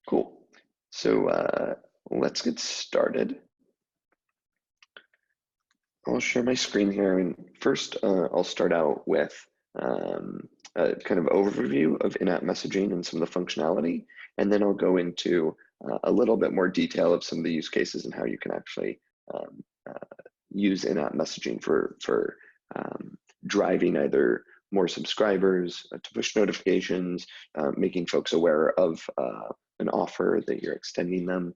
Cool. So let's get started. I'll share my screen here, and first I'll start out with a kind of overview of in-app messaging and some of the functionality, and then I'll go into a little bit more detail of some of the use cases and how you can actually use in-app messaging for driving either more subscribers to push notifications, making folks aware of an offer that you're extending them,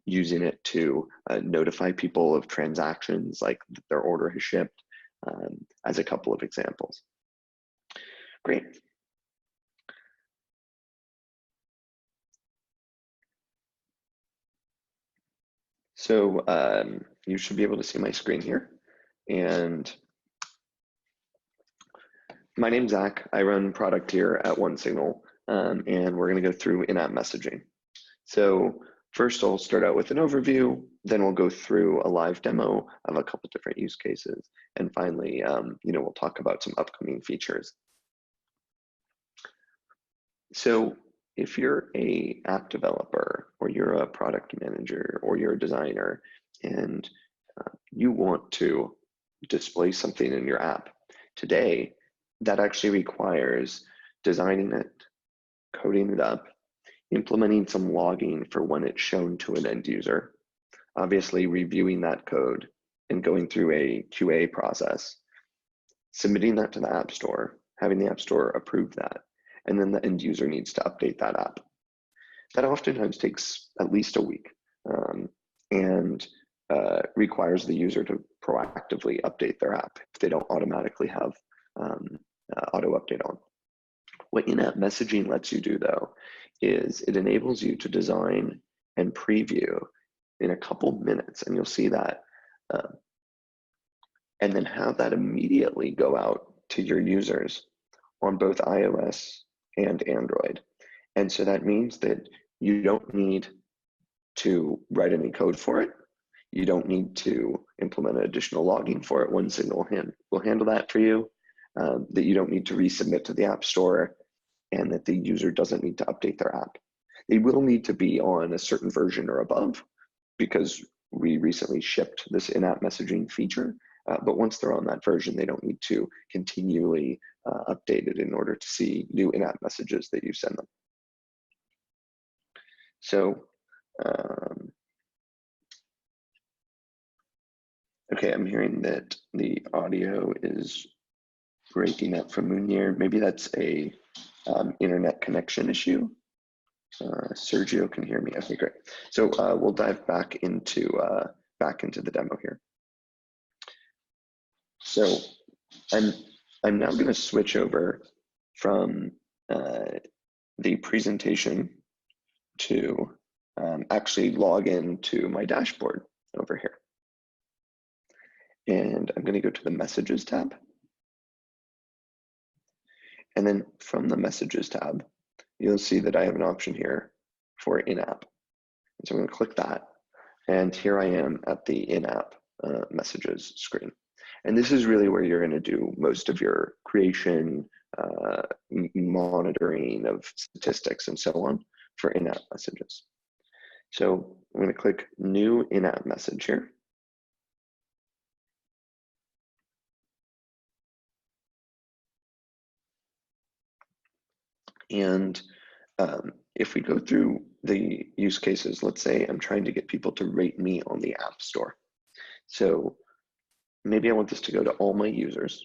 using it to notify people of transactions like their order has shipped, as a couple of examples. Great. So you should be able to see my screen here. And my name's Zach. I run product here at OneSignal, and we're going to go through in-app messaging. So first, I'll start out with an overview, then we'll go through a live demo of a couple different use cases, and finally, we'll talk about some upcoming features. So if you're an app developer, or you're a product manager, or you're a designer, and you want to display something in your app today, that actually requires designing it, coding it up, implementing some logging for when it's shown to an end user, obviously reviewing that code and going through a QA process, submitting that to the App Store, having the App Store approve that, and then the end user needs to update that app. That oftentimes takes at least a week and requires the user to proactively update their app if they don't automatically have auto update on. What in-app messaging lets you do, though, is it enables you to design and preview in a couple minutes, and you'll see that, and then have that immediately go out to your users on both iOS and Android. And so that means that you don't need to write any code for it. You don't need to implement additional logging for it. OneSignal will handle that for you, that you don't need to resubmit to the App Store, and that the user doesn't need to update their app. They will need to be on a certain version or above, because we recently shipped this in-app messaging feature, but once they're on that version, they don't need to continually update it in order to see new in-app messages that you send them. So, okay, I'm hearing that the audio is breaking up from Munir. Maybe that's a internet connection issue. Sergio can hear me. Okay, great. So we'll dive back into the demo here. So I'm now going to switch over from the presentation to actually log into my dashboard over here. And I'm going to go to the Messages tab. And then from the Messages tab, you'll see that I have an option here for in-app. So I'm going to click that. And here I am at the in-app messages screen. And this is really where you're going to do most of your creation, monitoring of statistics, and so on for in-app messages. So I'm going to click New In-App Message here. And if we go through the use cases, let's say I'm trying to get people to rate me on the App Store. So maybe I want this to go to all my users,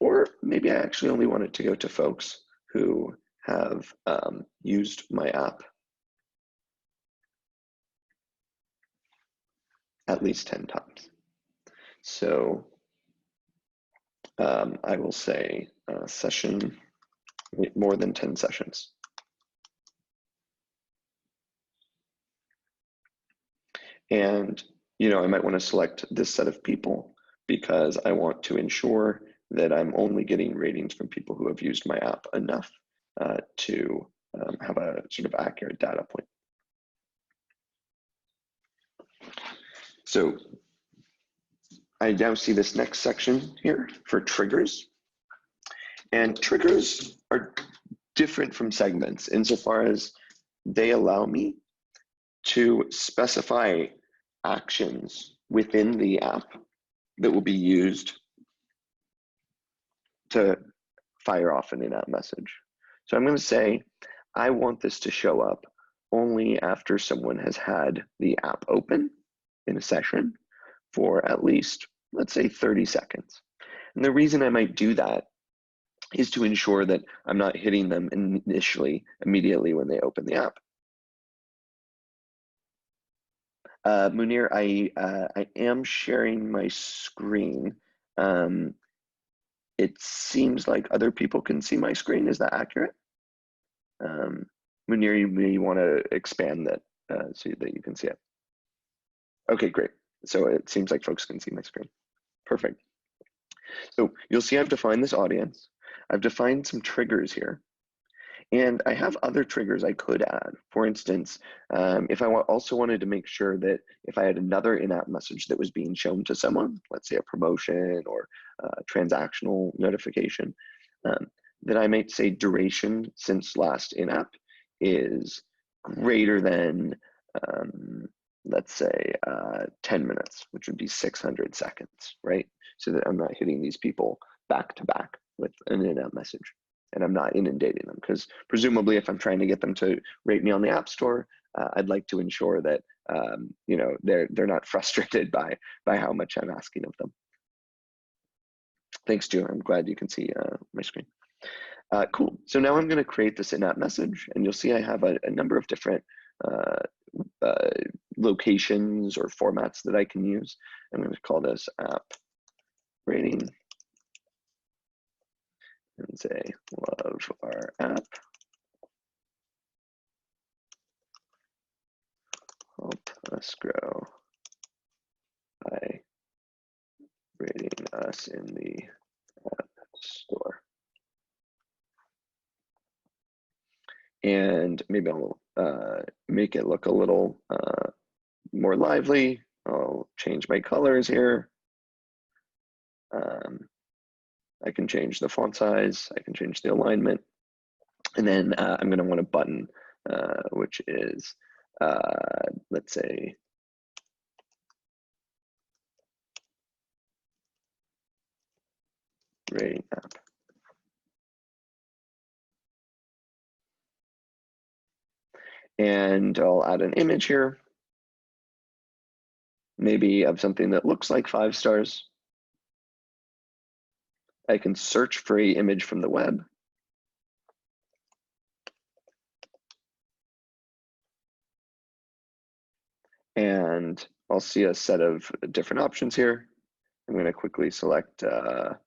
or maybe I actually only want it to go to folks who have used my app at least 10 times. So I will say session, more than 10 sessions. And I might want to select this set of people because I want to ensure that I'm only getting ratings from people who have used my app enough to have a sort of accurate data point. So I now see this next section here for triggers. And triggers are different from segments insofar as they allow me to specify actions within the app that will be used to fire off an in-app message. So I'm going to say, I want this to show up only after someone has had the app open in a session for at least, let's say, 30 seconds. And the reason I might do that is to ensure that I'm not hitting them immediately when they open the app. Munir, I am sharing my screen. It seems like other people can see my screen. Is that accurate? Munir, you may want to expand that so that you can see it. Okay, great. So it seems like folks can see my screen. Perfect. So you'll see I've defined this audience. I've defined some triggers here. And I have other triggers I could add. For instance, if I also wanted to make sure that if I had another in-app message that was being shown to someone, let's say a promotion or a transactional notification, that I might say duration since last in-app is greater than, let's say, 10 minutes, which would be 600 seconds, right? So that I'm not hitting these people back to back with an in-app message. And I'm not inundating them, because presumably if I'm trying to get them to rate me on the App Store, I'd like to ensure that you know, they're not frustrated by how much I'm asking of them. Thanks, Geo. I'm glad you can see my screen. Cool. So now I'm going to create this in-app message, and you'll see I have a number of different locations or formats that I can use. I'm going to call this app rating and say, love our app. Help us grow by rating us in the App Store. And maybe I'll make it look a little more lively. I'll change my colors here. I can change the font size. I can change the alignment. And then I'm going to want a button, which is, let's say, rating app. And I'll add an image here, maybe of something that looks like 5 stars. I can search for an image from the web. And I'll see a set of different options here. I'm going to quickly select, that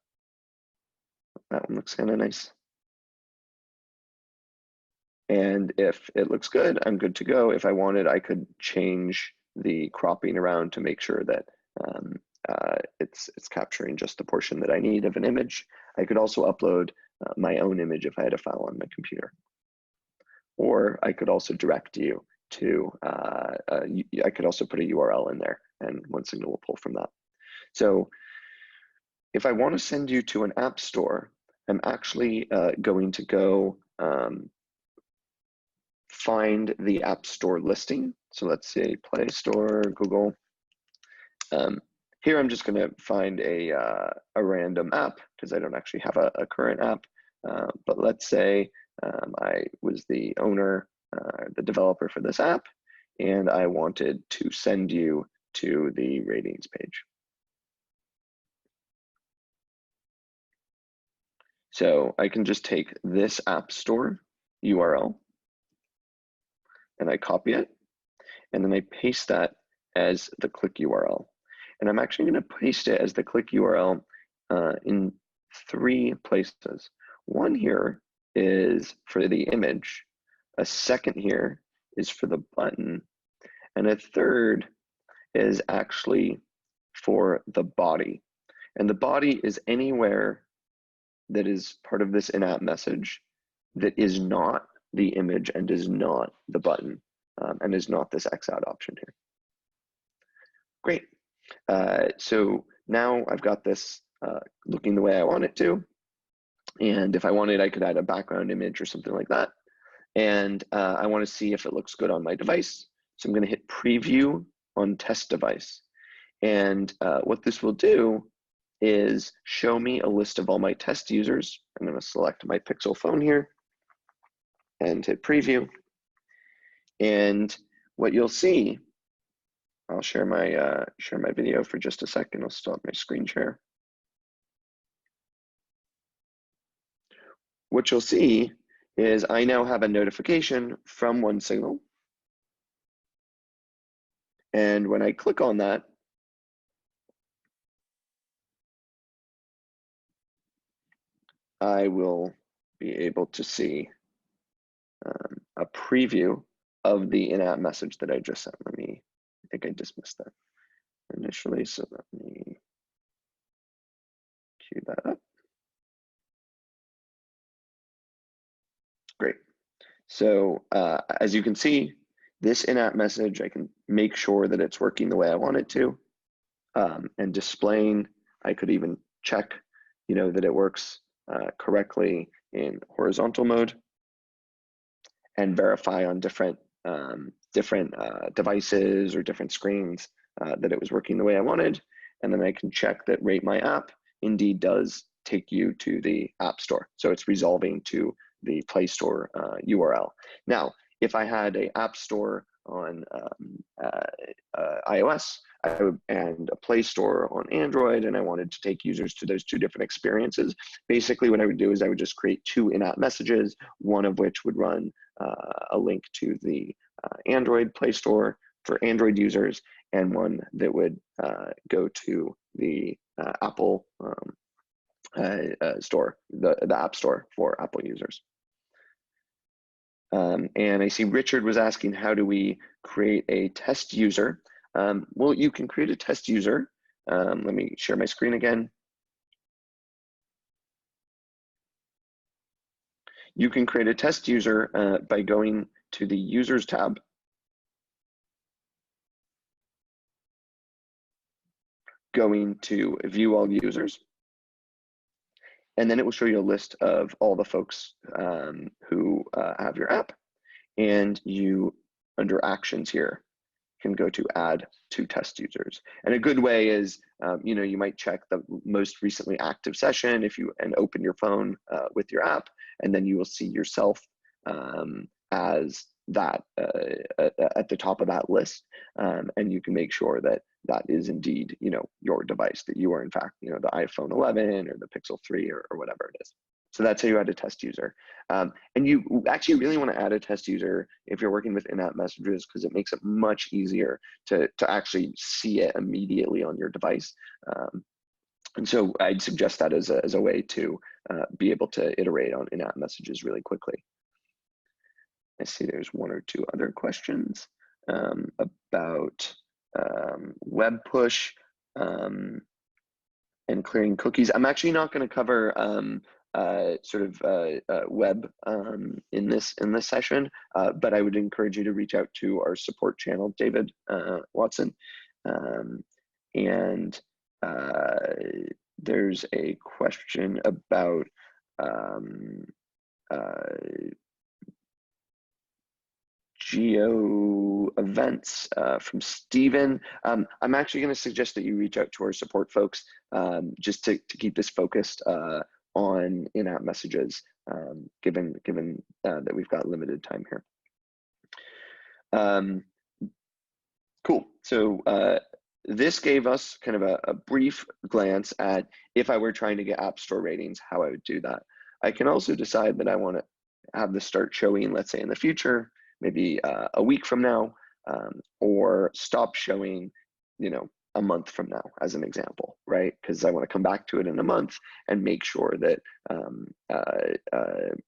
one looks kind of nice. And if it looks good, I'm good to go. If I wanted, I could change the cropping around to make sure that it's capturing just the portion that I need of an image. I could also upload my own image if I had a file on my computer. Or I could also direct you to, I could also put a URL in there, and OneSignal will pull from that. So if I want to send you to an app store, I'm actually going to go find the App Store listing. So let's say Play Store, Google. Here I'm just going to find a random app, because I don't actually have a current app. But let's say I was the owner, the developer for this app, and I wanted to send you to the ratings page. So I can just take this App Store URL and I copy it, and then I paste that as the click URL. And I'm actually going to paste it as the click URL in 3 places. One here is for the image, a second here is for the button, and a third is actually for the body. And the body is anywhere that is part of this in-app message that is not the image and is not the button, and is not this X out option here. Great. So now I've got this looking the way I want it to. And if I wanted, I could add a background image or something like that. And I want to see if it looks good on my device. So I'm going to hit preview on test device. And what this will do is show me a list of all my test users. I'm going to select my Pixel phone here and hit preview. And what you'll see, I'll share my video for just a second. I'll stop my screen share. What you'll see is I now have a notification from OneSignal. And when I click on that, I will be able to see a preview of the in-app message that I just sent. I think I dismissed that initially, so let me cue that up. Great. So as you can see, this in-app message, I can make sure that it's working the way I want it to. And displaying, I could even check, that it works correctly in horizontal mode, and verify on different devices or different screens that it was working the way I wanted. And then I can check that Rate My App indeed does take you to the App Store. So it's resolving to the Play Store URL. Now, if I had an App Store on iOS and a Play Store on Android, and I wanted to take users to those two different experiences, basically what I would do is I would just create two in-app messages, one of which would run a link to the Android Play Store for Android users, and one that would go to the Apple store, the App Store for Apple users. And I see Richard was asking, how do we create a test user? Well, you can create a test user. Let me share my screen again. You can create a test user by going to the Users tab. Going to View All Users. And then it will show you a list of all the folks who have your app. And you, under Actions here, can go to Add to Test Users. And a good way is, you might check the most recently active session and open your phone with your app, and then you will see yourself as that at the top of that list, and you can make sure that that is indeed your device, that you are in fact the iPhone 11 or the Pixel 3 or whatever it is. So that's how you add a test user. And you actually really want to add a test user if you're working with in-app messages, because it makes it much easier to actually see it immediately on your device. And so I'd suggest that as a way to be able to iterate on in-app messages really quickly. I see there's one or two other questions about web push and clearing cookies. I'm actually not going to cover web in this session, but I would encourage you to reach out to our support channel, David Watson. And there's a question about Geo Events from Stephen. I'm actually going to suggest that you reach out to our support folks just to keep this focused on in-app messages, given that we've got limited time here. Cool. So this gave us kind of a brief glance at, if I were trying to get App Store ratings, how I would do that. I can also decide that I want to have this start showing, let's say in the future, maybe a week from now, or stop showing, a month from now, as an example, right? Because I want to come back to it in a month and make sure that,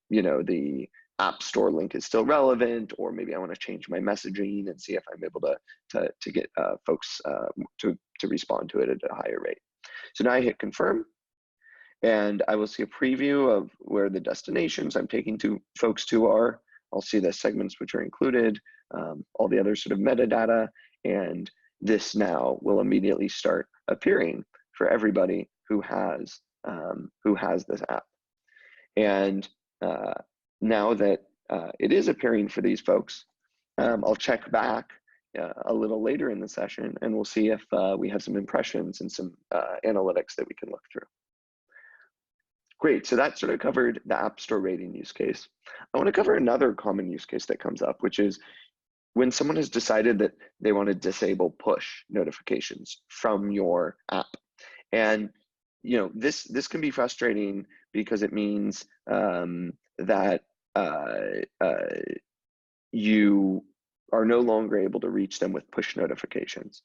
the App Store link is still relevant, or maybe I want to change my messaging and see if I'm able to get folks to respond to it at a higher rate. So now I hit confirm, and I will see a preview of where the destinations I'm taking folks to are. I'll see the segments which are included, all the other sort of metadata, and this now will immediately start appearing for everybody who has this app. And now that it is appearing for these folks, I'll check back a little later in the session, and we'll see if we have some impressions and some analytics that we can look through. Great, so that sort of covered the App Store rating use case. I want to cover another common use case that comes up, which is when someone has decided that they want to disable push notifications from your app. And this can be frustrating because it means that you are no longer able to reach them with push notifications.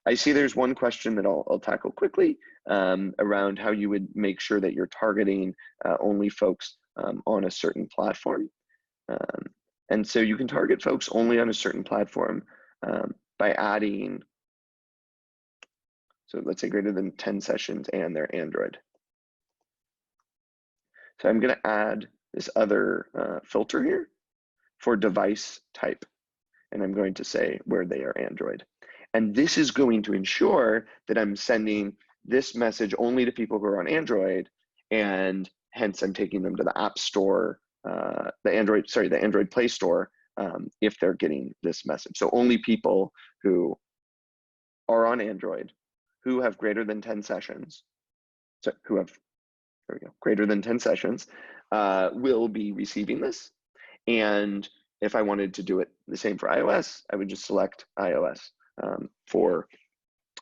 I see there's one question that I'll tackle quickly around how you would make sure that you're targeting only folks on a certain platform. And so you can target folks only on a certain platform by adding, so let's say greater than 10 sessions and their Android. So I'm going to add this other filter here for device type. And I'm going to say where they are Android. And this is going to ensure that I'm sending this message only to people who are on Android, and hence I'm taking them to the App Store, the Android Play Store, if they're getting this message. So only people who are on Android, who have greater than 10 sessions, so who have, there we go, greater than 10 sessions, will be receiving this. And if I wanted to do it the same for iOS, I would just select iOS for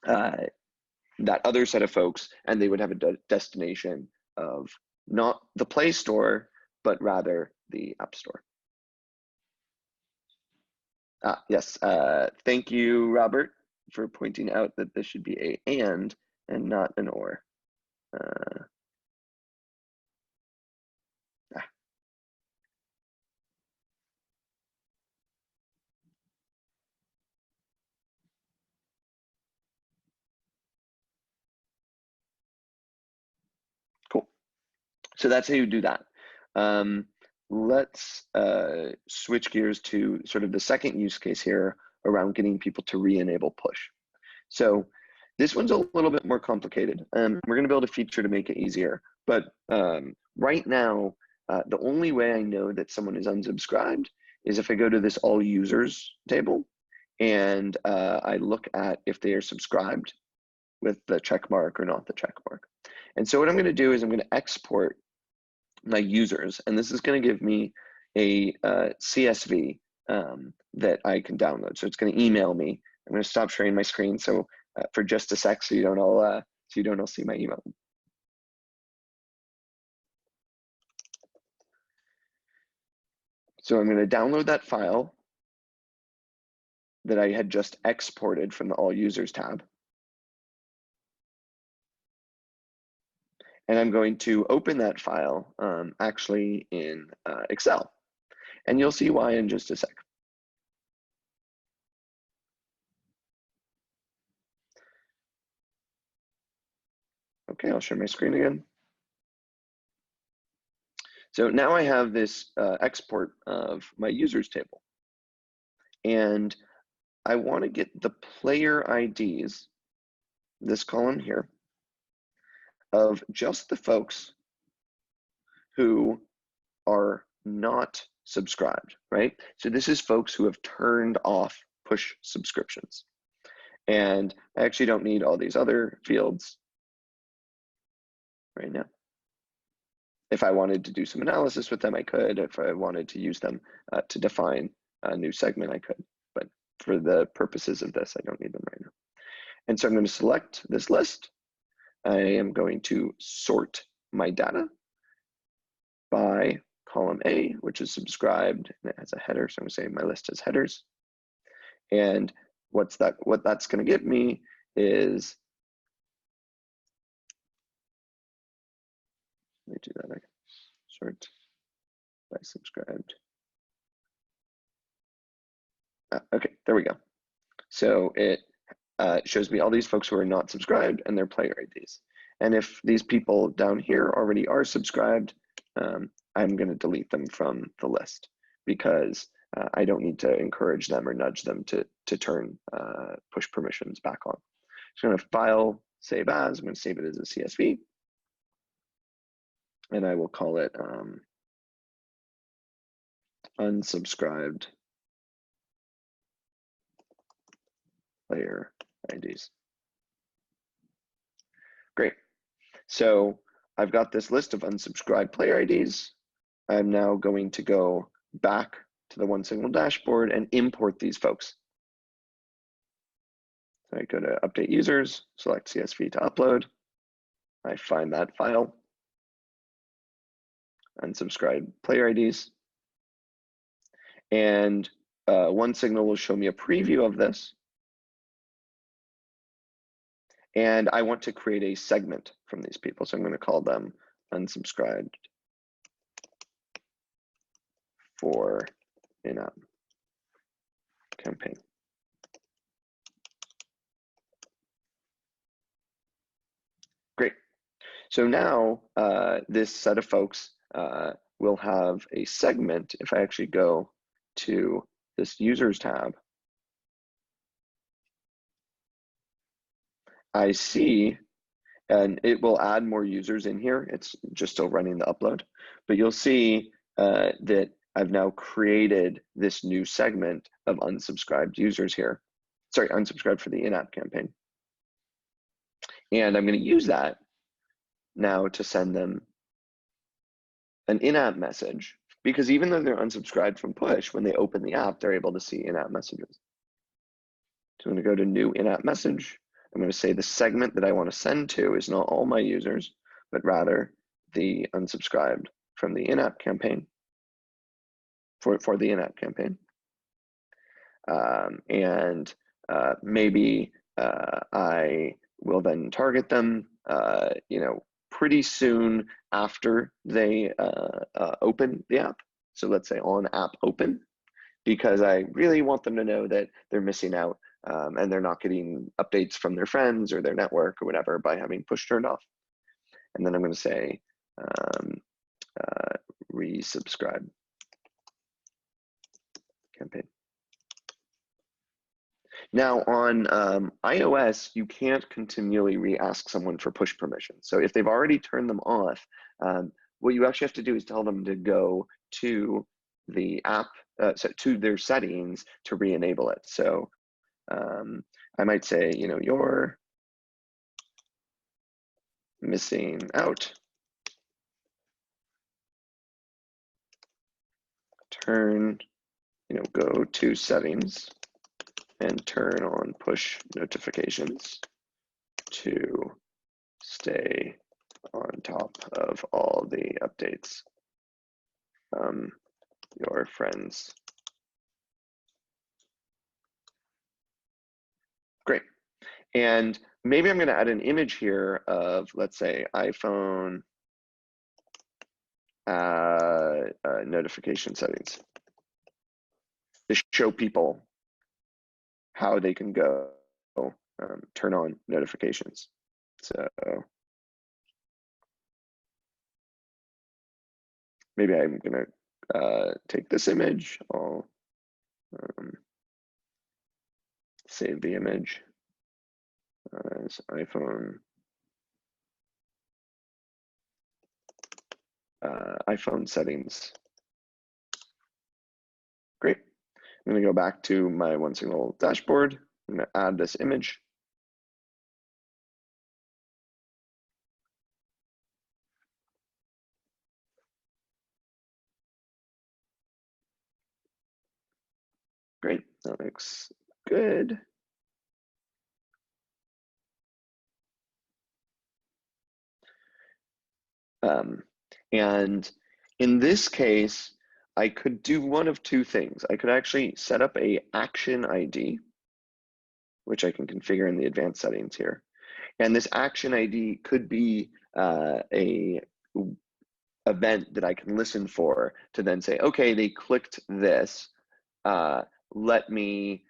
that other set of folks, and they would have a destination of not the Play Store, but rather the App Store. Yes, thank you, Robert, for pointing out that this should be a and not an or. Cool. So that's how you do that. Let's switch gears to sort of the second use case here around getting people to re-enable push. So this one's a little bit more complicated. We're going to build a feature to make it easier. But right now, the only way I know that someone is unsubscribed is if I go to this all users table and I look at if they are subscribed with the check mark or not the check mark. And so what I'm going to do is I'm going to export my users, and this is going to give me a CSV that I can download. So it's going to email me. I'm going to stop sharing my screen so for just a sec, so you don't all see my email. So I'm going to download that file that I had just exported from the All Users tab. And I'm going to open that file actually in Excel. And you'll see why in just a sec. Okay, I'll share my screen again. So now I have this export of my users table. And I want to get the player IDs, this column here, of just the folks who are not subscribed, right? So this is folks who have turned off push subscriptions. And I actually don't need all these other fields right now. If I wanted to do some analysis with them, I could. If I wanted to use them to define a new segment, I could. But for the purposes of this, I don't need them right now. And so I'm going to select this list. I am going to sort my data by column A, which is subscribed, and it has a header. So I'm going to say my list has headers. And what that's going to give me is, let me do that again. Sort by subscribed. Okay, there we go. So it shows me all these folks who are not subscribed and their player IDs. And if these people down here already are subscribed, I'm going to delete them from the list because I don't need to encourage them or nudge them to turn push permissions back on. So I'm going to file, save as, I'm going to save it as a CSV. and I will call it unsubscribed player IDs. Great. So I've got this list of unsubscribed player IDs. I'm now going to go back to the OneSignal dashboard and import these folks. So I go to update users, select CSV to upload. I find that file, unsubscribed player IDs. And OneSignal will show me a preview of this. And I want to create a segment from these people. So I'm going to call them unsubscribed for in-app campaign. Great. So now this set of folks will have a segment. If I actually go to this users tab, I see, and it will add more users in here. It's just still running the upload, but you'll see that I've now created this new segment of unsubscribed users here. Sorry, unsubscribed for the in-app campaign. And I'm going to use that now to send them an in-app message, because even though they're unsubscribed from push, when they open the app, they're able to see in-app messages. So I'm going to go to new in-app message. I'm going to say the segment that I want to send to is not all my users, but rather the unsubscribed from the in-app campaign for the in-app campaign. Maybe I will then target them, pretty soon after they open the app. So let's say on app open, because I really want them to know that they're missing out and they're not getting updates from their friends or their network or whatever by having push turned off. And then I'm going to say resubscribe campaign. Now on iOS, you can't continually re-ask someone for push permissions. So if they've already turned them off, what you actually have to do is tell them to go to the app, to their settings to re-enable it. So I might say, you're missing out. Turn, go to settings and turn on push notifications to stay on top of all the updates from your friends. Great. And maybe I'm going to add an image here of, let's say, iPhone notification settings to show people how they can go turn on notifications. So maybe I'm going to take this image. I'll save the image as iPhone settings. Great. I'm going to go back to my OneSignal dashboard. I'm going to add this image. Great, that looks good. And in this case, I could do one of two things. I could actually set up a action ID, which I can configure in the advanced settings here. And this action ID could be a event that I can listen for to then say, okay, they clicked this. Let me,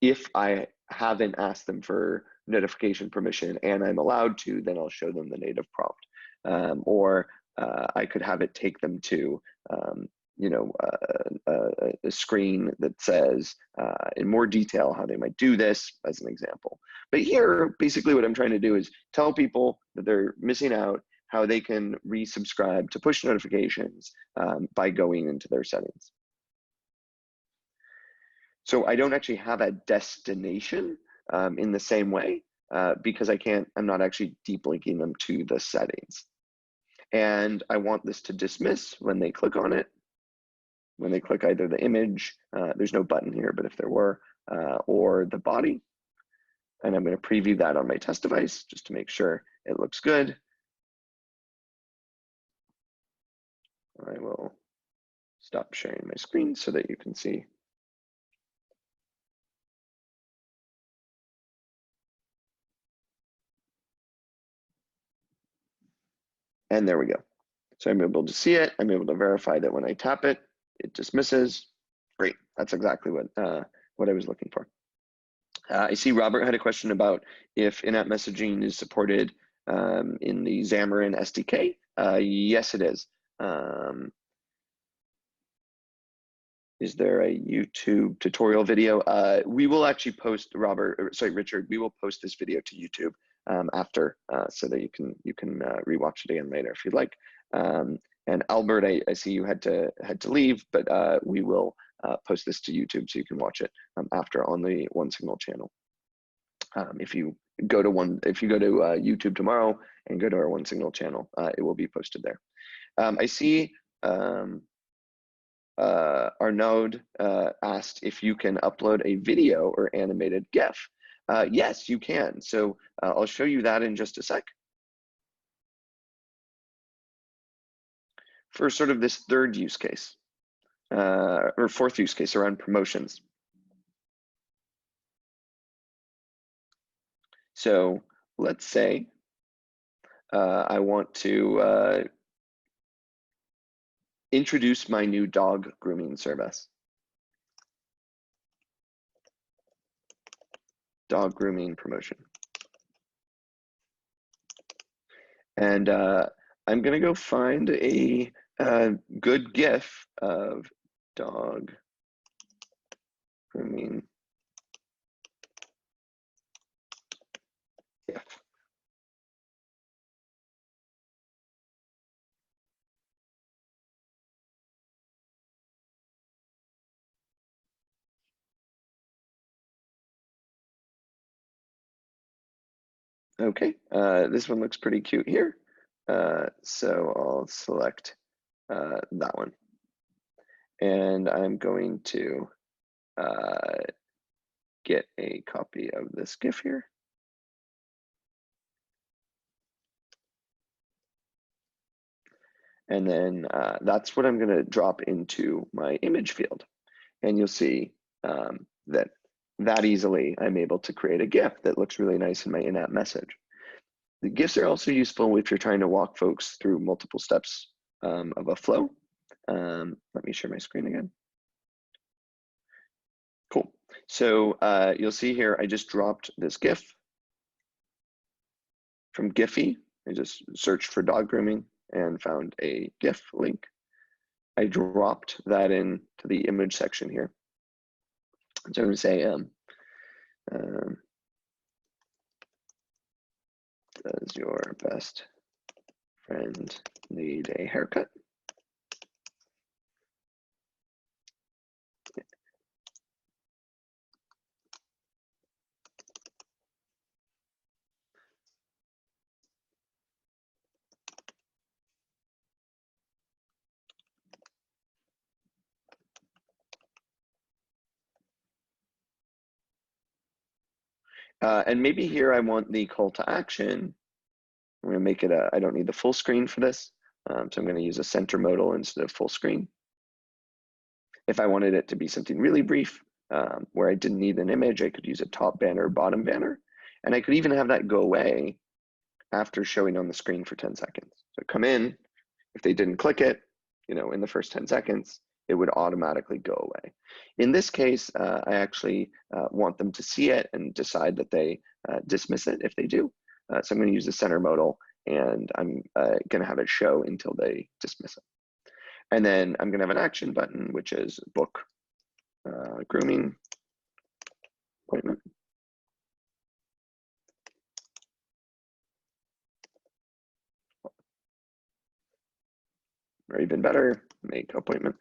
if I haven't asked them for notification permission and I'm allowed to, then I'll show them the native prompt. Or I could have it take them to a screen that says in more detail how they might do this, as an example. But here, basically what I'm trying to do is tell people that they're missing out how they can resubscribe to push notifications by going into their settings. So I don't actually have a destination in the same way because I'm not actually deep linking them to the settings. And I want this to dismiss when they click on it. When they click either the image, there's no button here, but if there were, or the body. And I'm going to preview that on my test device just to make sure it looks good. I will stop sharing my screen so that you can see. And there we go. So I'm able to see it. I'm able to verify that when I tap it, it dismisses. Great. That's exactly what I was looking for. I see Robert had a question about if in-app messaging is supported in the Xamarin SDK. Yes, it is. Is there a YouTube tutorial video? We will actually post, Richard, we will post this video to YouTube after so that you can rewatch it again later if you'd like. And Albert, I see you had to leave, but we will post this to YouTube so you can watch it after on the OneSignal channel. If you go to YouTube tomorrow and go to our OneSignal channel, it will be posted there. I see Arnaud asked if you can upload a video or animated GIF. Yes, you can. So I'll show you that in just a sec. For sort of this third use case, or fourth use case around promotions. So let's say I want to introduce my new dog grooming service. Dog grooming promotion. And I'm gonna go find a good GIF of dog grooming GIF. Okay, this one looks pretty cute here. So I'll select that one. And I'm going to get a copy of this GIF here. And then that's what I'm gonna drop into my image field. And you'll see that easily I'm able to create a GIF that looks really nice in my in-app message. The GIFs are also useful if you're trying to walk folks through multiple steps of a flow. Let me share my screen again. Cool. So you'll see here, I just dropped this GIF from Giphy. I just searched for dog grooming and found a GIF link. I dropped that into the image section here. So I'm going to say, does your best friend need a haircut? And maybe here I want the call to action. I'm going to make it I don't need the full screen for this. So I'm going to use a center modal instead of full screen. If I wanted it to be something really brief, where I didn't need an image, I could use a top banner, bottom banner. And I could even have that go away after showing on the screen for 10 seconds. So come in, if they didn't click it, in the first 10 seconds, it would automatically go away. In this case, I actually want them to see it and decide that they dismiss it if they do. So I'm going to use the center modal, and I'm going to have it show until they dismiss it. And then I'm going to have an action button, which is book grooming appointment. or even better, make appointment.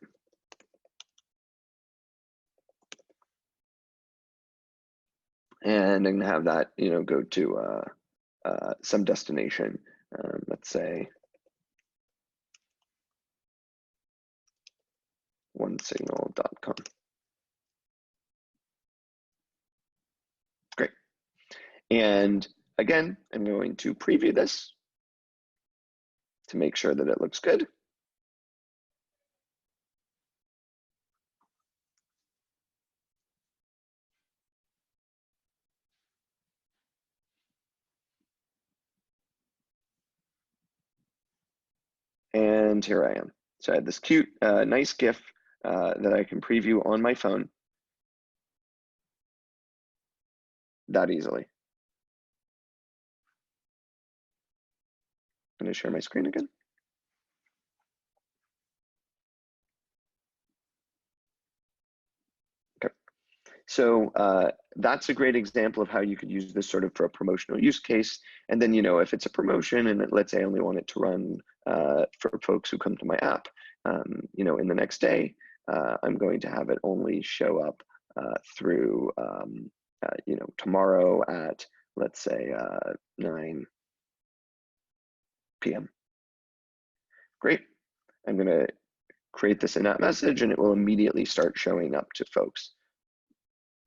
And I'm gonna have that, go to some destination. Let's say onesignal.com. Great. And again, I'm going to preview this to make sure that it looks good. And here I am. So I had this cute, nice GIF that I can preview on my phone that easily. I'm going to share my screen again. Okay. So that's a great example of how you could use this sort of for a promotional use case. And then, if it's a promotion and let's say I only want it to run for folks who come to my app, in the next day, I'm going to have it only show up through, tomorrow at, let's say, 9 p.m. Great. I'm going to create this in-app message and it will immediately start showing up to folks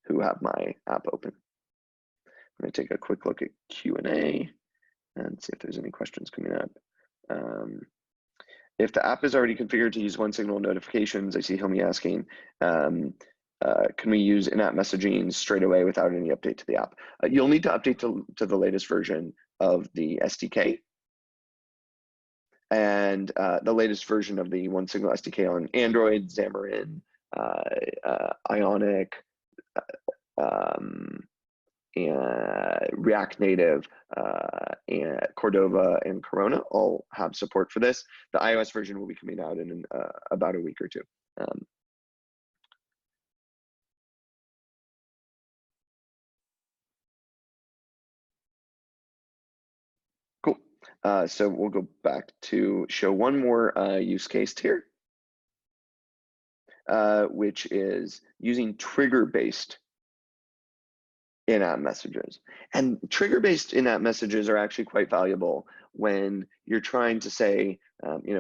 who have my app open. I'm going to take a quick look at Q&A and see if there's any questions coming up. If the app is already configured to use OneSignal notifications, I see Hilmi asking, can we use in-app messaging straight away without any update to the app? You'll need to update to the latest version of the SDK and the latest version of the OneSignal SDK on Android, Xamarin, Ionic, and React Native, and Cordova and Corona all have support for this. The iOS version will be coming out in about a week or two. Cool. So we'll go back to show one more use case here, which is using trigger-based in-app messages. And trigger-based in-app messages are actually quite valuable when you're trying to say,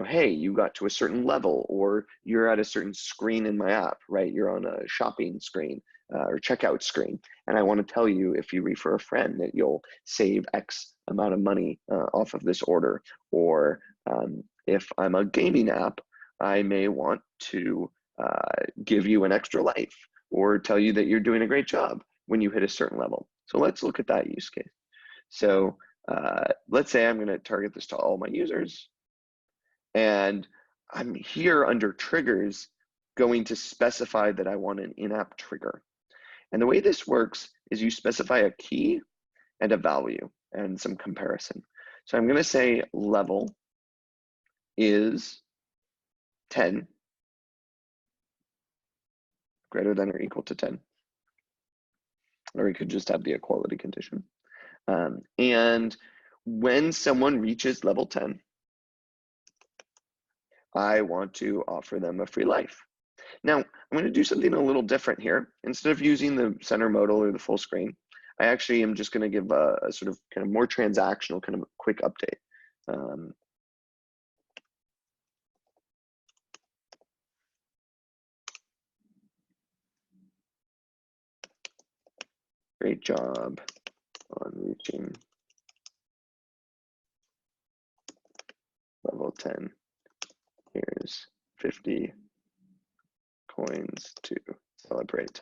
hey, you got to a certain level, or you're at a certain screen in my app, right? You're on a shopping screen or checkout screen. And I want to tell you, if you refer a friend, that you'll save X amount of money off of this order. Or if I'm a gaming app, I may want to give you an extra life or tell you that you're doing a great job when you hit a certain level. So let's look at that use case. So let's say I'm going to target this to all my users. And I'm here under triggers going to specify that I want an in-app trigger. And the way this works is you specify a key and a value and some comparison. So I'm going to say level is 10, greater than or equal to 10. Or we could just have the equality condition. And when someone reaches level 10, I want to offer them a free life. Now, I'm going to do something a little different here. Instead of using the center modal or the full screen, I actually am just going to give a sort of kind of more transactional kind of quick update. Great job on reaching level 10. Here's 50 coins to celebrate.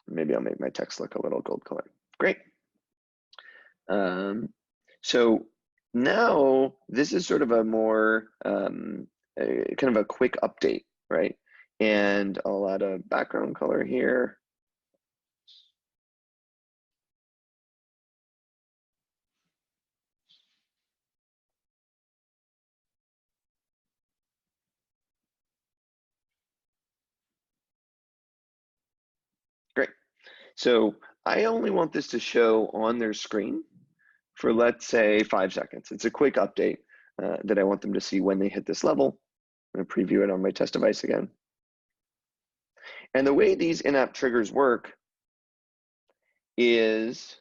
Maybe I'll make my text look a little gold color. Great. So now this is sort of a more kind of a quick update, right? And I'll add a background color here. So I only want this to show on their screen for, let's say, 5 seconds. It's a quick update that I want them to see when they hit this level. I'm going to preview it on my test device again. And the way these in-app triggers work is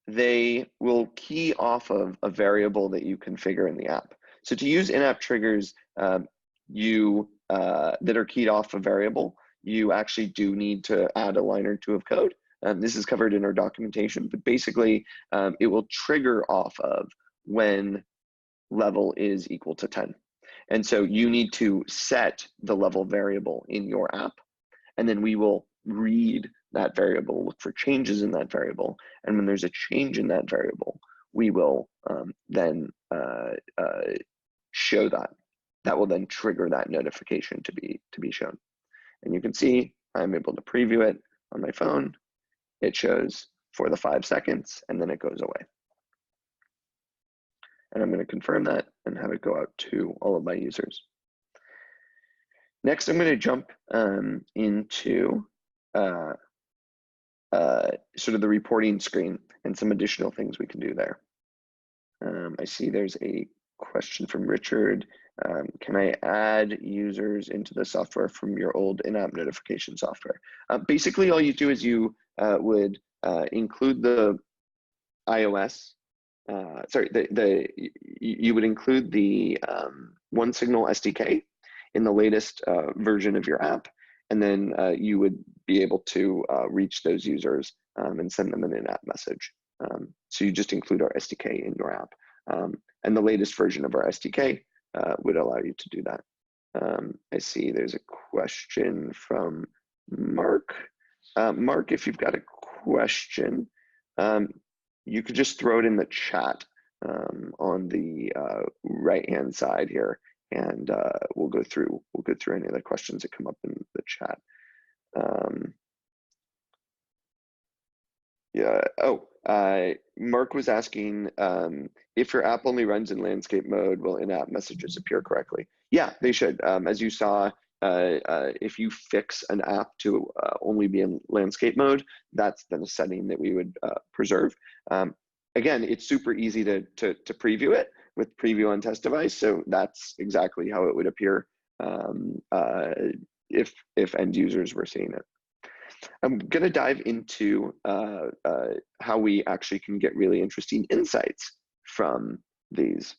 they will key off of a variable that you configure in the app. So to use in-app triggers that are keyed off a variable, you actually do need to add a line or two of code. This is covered in our documentation, but basically it will trigger off of when level is equal to 10. And so you need to set the level variable in your app, and then we will read that variable, look for changes in that variable, and when there's a change in that variable, we will then show that. That will then trigger that notification to be shown. And you can see I'm able to preview it on my phone. It shows for the 5 seconds, and then it goes away. And I'm going to confirm that and have it go out to all of my users. Next, I'm going to jump into sort of the reporting screen and some additional things we can do there. I see there's a question from Richard. Can I add users into the software from your old in-app notification software? Basically, all you do is you would include the iOS. You would include the OneSignal SDK in the latest version of your app, and then you would be able to reach those users and send them an in-app message. So you just include our SDK in your app. And the latest version of our SDK would allow you to do that. I see there's a question from Mark. Mark, if you've got a question, you could just throw it in the chat on the right-hand side here, and we'll go through any of the questions that come up in the chat. Mark was asking if your app only runs in landscape mode, will in-app messages appear correctly? Yeah, they should. As you saw, if you fix an app to only be in landscape mode, that's then a setting that we would preserve. Again, it's super easy to preview it with preview on test device, so that's exactly how it would appear if end users were seeing it. I'm going to dive into how we actually can get really interesting insights from these.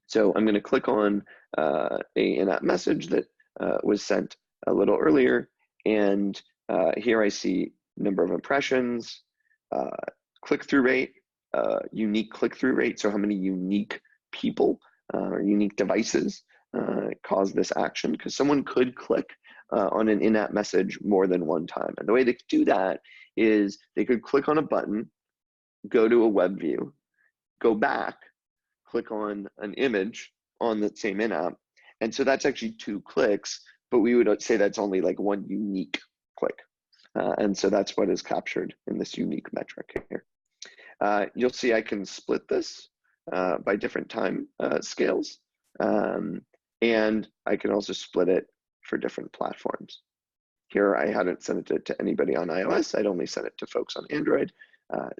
So I'm going to click on an in-app message that was sent a little earlier, and here I see number of impressions, click-through rate, unique click-through rate, so how many unique people or unique devices cause this action, because someone could click on an in-app message more than one time. And the way they could do that is they could click on a button, go to a web view, go back, click on an image on the same in-app. And so that's actually 2 clicks, but we would say that's only like one unique click. And so that's what is captured in this unique metric here. You'll see I can split this by different time scales. And I can also split it for different platforms. Here I hadn't sent it to anybody on iOS. I'd only sent it to folks on Android.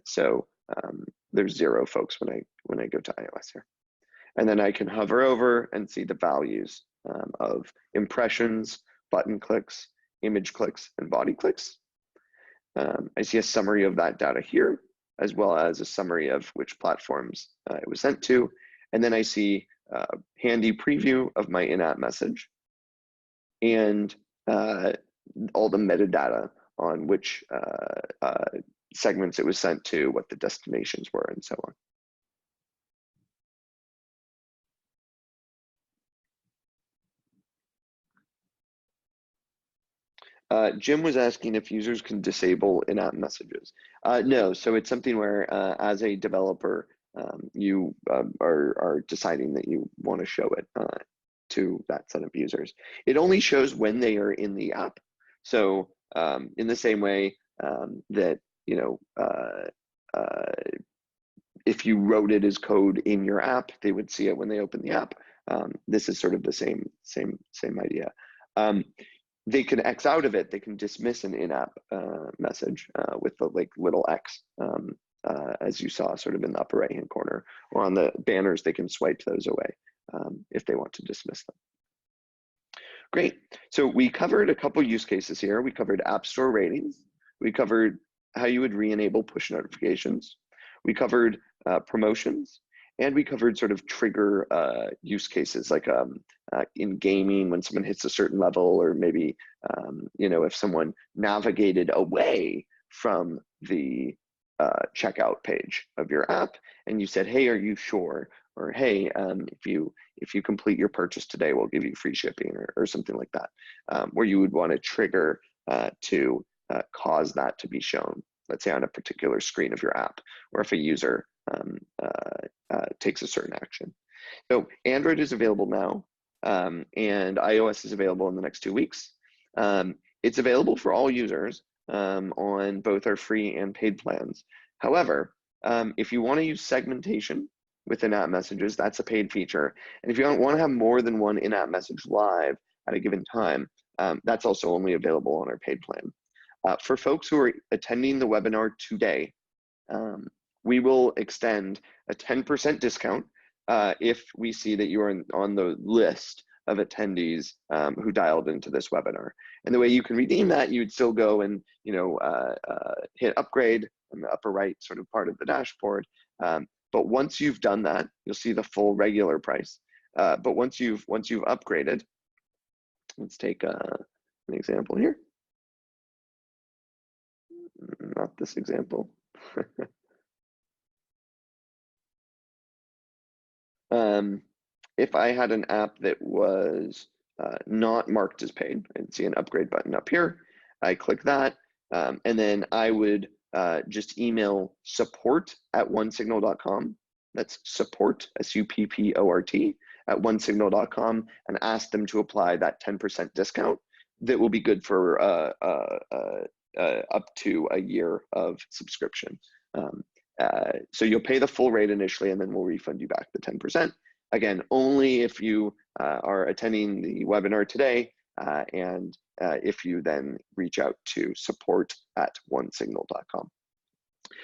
So there's 0 folks when I go to iOS here. And then I can hover over and see the values of impressions, button clicks, image clicks, and body clicks. I see a summary of that data here, as well as a summary of which platforms it was sent to. And then I see a handy preview of my in-app message and all the metadata on which segments it was sent to, what the destinations were, and so on. Jim was asking if users can disable in-app messages. No, so it's something where as a developer, you are deciding that you want to show it to that set of users. It only shows when they are in the app. So in the same way that, you know, if you wrote it as code in your app, they would see it when they open the app. This is sort of the same idea. they can X out of it. They can dismiss an in-app message with the little X, as you saw sort of in the upper right-hand corner, or on the banners, they can swipe those away if they want to dismiss them. Great. So we covered a couple use cases here. We covered App Store ratings. We covered how you would re-enable push notifications. We covered promotions. And we covered sort of trigger use cases, like in gaming when someone hits a certain level, or maybe if someone navigated away from the checkout page of your app, and you said, "Hey, are you sure?" Or, "Hey, if you complete your purchase today, we'll give you free shipping," or something like that, where you would want to trigger to cause that to be shown, let's say on a particular screen of your app, or if a user takes a certain action. So Android is available now, and iOS is available in the next 2 weeks. It's available for all users on both our free and paid plans. However, if you want to use segmentation with in-app messages, that's a paid feature. And if you don't want to have more than one in-app message live at a given time, that's also only available on our paid plan. For folks who are attending the webinar today, we will extend a 10% discount if we see that you are on the list of attendees who dialed into this webinar. And the way you can redeem that, you'd still go and hit upgrade in the upper right sort of part of the dashboard. But once you've done that, you'll see the full regular price. But once you've upgraded, let's take an example here. Not this example. If I had an app that was not marked as paid, I'd see an upgrade button up here. I click that, and then I would just email support@onesignal.com. That's support, SUPPORT, at onesignal.com, and ask them to apply that 10% discount that will be good for up to a year of subscription. So you'll pay the full rate initially, and then we'll refund you back the 10%. Again, only if you are attending the webinar today, and if you then reach out to support@onesignal.com.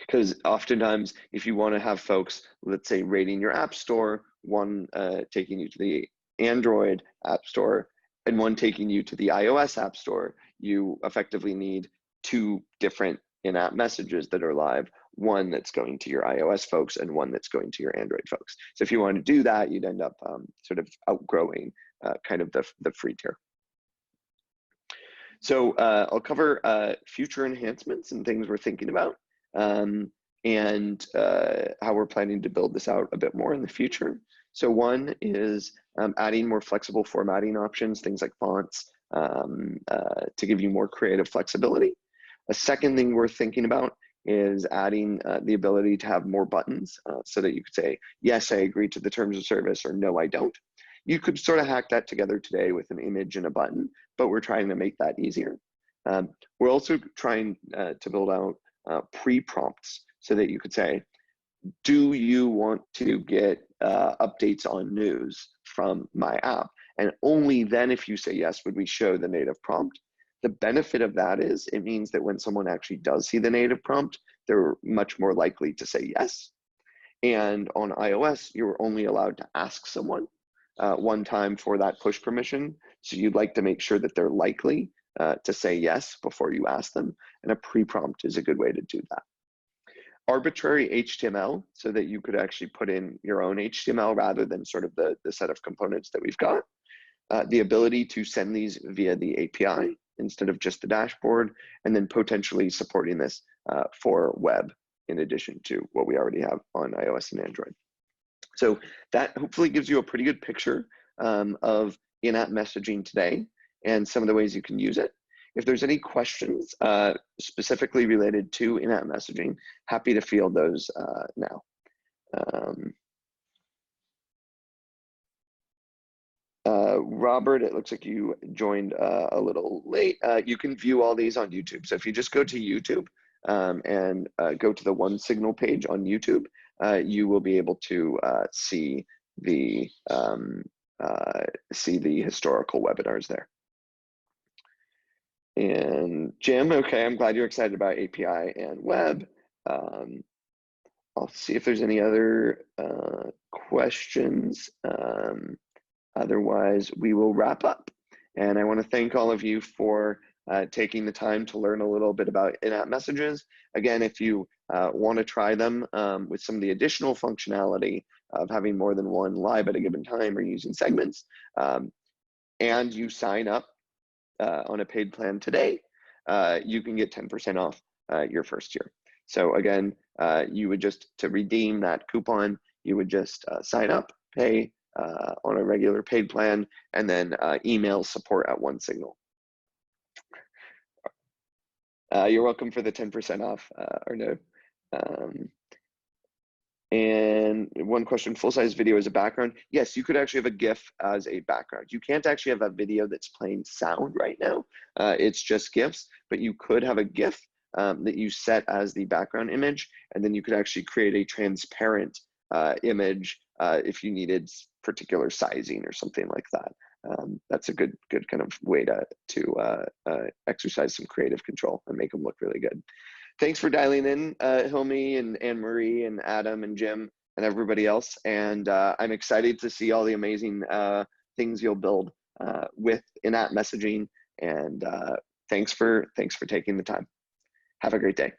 Because oftentimes, if you want to have folks, let's say, rating your app store, one taking you to the Android app store and one taking you to the iOS app store, you effectively need 2 different in-app messages that are live, one that's going to your iOS folks and one that's going to your Android folks. So if you want to do that, you'd end up sort of outgrowing kind of the free tier. So I'll cover future enhancements and things we're thinking about, and how we're planning to build this out a bit more in the future. So one is adding more flexible formatting options, things like fonts, to give you more creative flexibility. A second thing we're thinking about is adding the ability to have more buttons, so that you could say, yes, I agree to the terms of service, or no, I don't. You could sort of hack that together today with an image and a button, but we're trying to make that easier. We're also trying to build out pre-prompts so that you could say, do you want to get updates on news from my app? And only then, if you say yes, would we show the native prompt. The benefit of that is it means that when someone actually does see the native prompt, they're much more likely to say yes. And on iOS, you're only allowed to ask someone one time for that push permission. So you'd like to make sure that they're likely to say yes before you ask them. And a pre-prompt is a good way to do that. Arbitrary HTML, so that you could actually put in your own HTML rather than sort of the set of components that we've got. The ability to send these via the API instead of just the dashboard, and then potentially supporting this for web in addition to what we already have on iOS and Android. So that hopefully gives you a pretty good picture of in-app messaging today and some of the ways you can use it. If there's any questions specifically related to in-app messaging, happy to field those now. Robert, it looks like you joined a little late. You can view all these on YouTube. So if you just go to YouTube and go to the OneSignal page on YouTube, you will be able to see the historical webinars there. And Jim, okay, I'm glad you're excited about API and web. I'll see if there's any other questions. Otherwise, we will wrap up. And I want to thank all of you for taking the time to learn a little bit about in-app messages. Again, if you want to try them with some of the additional functionality of having more than one live at a given time or using segments, and you sign up on a paid plan today, you can get 10% off your first year. So again, you would just, to redeem that coupon, you would just sign up, pay on a regular paid plan, and then email support at OneSignal. You're welcome for the 10% off, Arnaud. And one question, full-size video as a background. Yes, you could actually have a GIF as a background. You can't actually have a video that's playing sound right now. It's just GIFs, but you could have a GIF that you set as the background image, and then you could actually create a transparent image if you needed particular sizing or something like that. That's a good kind of way to exercise some creative control and make them look really good. Thanks for dialing in, Hilmi and Anne-Marie and Adam and Jim and everybody else. And I'm excited to see all the amazing things you'll build with in-app messaging. And thanks for taking the time. Have a great day.